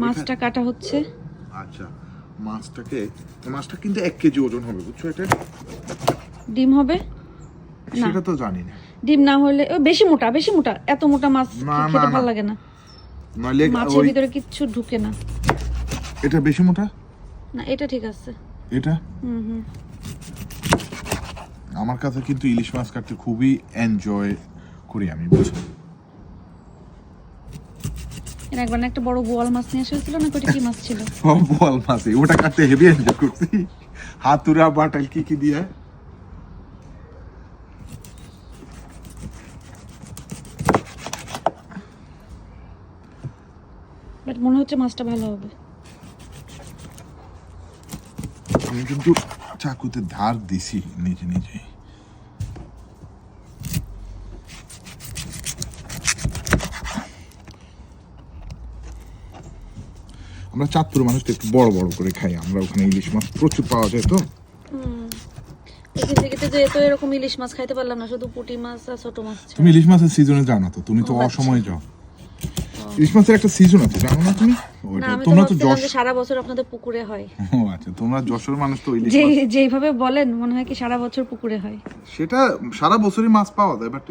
মাছটা কাটা হচ্ছে। আচ্ছা, মাছটা কিন্তু 1 কেজি ওজন হবে, বুঝছো? এটা ডিম হবে না, সেটা তো জানি না। ডিম না হলে ও বেশি মোটা, বেশি মোটা, এত মোটা মাছ না, খেতে না, ভালো না। লাগে না। নইলে মাছের ভিতরে কিচ্ছু ঢুকে না। এটা বেশি মোটা, না এটা ঠিক আছে। এটা হুম। আমার কাছে কিন্তু ইলিশ মাছ কাটতে খুবই এনজয় করি আমি, বুঝছো? এর একবার না একটা বড় বোয়াল মাছ নিয়ে আসা হয়েছিল না, ওটা কি মাছ ছিল? বল মাছ, ওটা কাটতে হেভি এনজয় করছি। হাতুড়া বাটাল কি দিয়ে। বাট মনে হচ্ছে মাছটা ভালো হবে। আমি কিন্তু চাকুতে ধার দিছি নিজে নিজে। আমরা চাঁদপুরের মানুষ তো একটু বড় বড় করে খাই, আমরা ওখানে ইলিশ মাছ প্রচুর পাওয়া যায় তো। এখান থেকে তো এত এরকম ইলিশ মাছ খাইতে পারলাম না, শুধু পুঁটি মাছ আর ছোট মাছ ছাড়া। তুমি ইলিশ মাছের সিজনে যাও না তো, তুমি তো ও, আচ্ছা। অসময়ে যাও। ইলিশ মাছের একটা সিজন আছে, জানো না তুমি? না, ওইটা আমি তো তোমরা তো ভাবছিলাম যশ। যে সারা বছর আপনাদের পুকুরে হয়। ও আচ্ছা, তোমরা যশোর মানুষ তো ইলিশ যে মাছ। যেইভাবে বলেন মনে হয় কি সারা বছর পুকুরে হয়। সেটা সারা বছরই মাছ পাওয়া যায়, বাট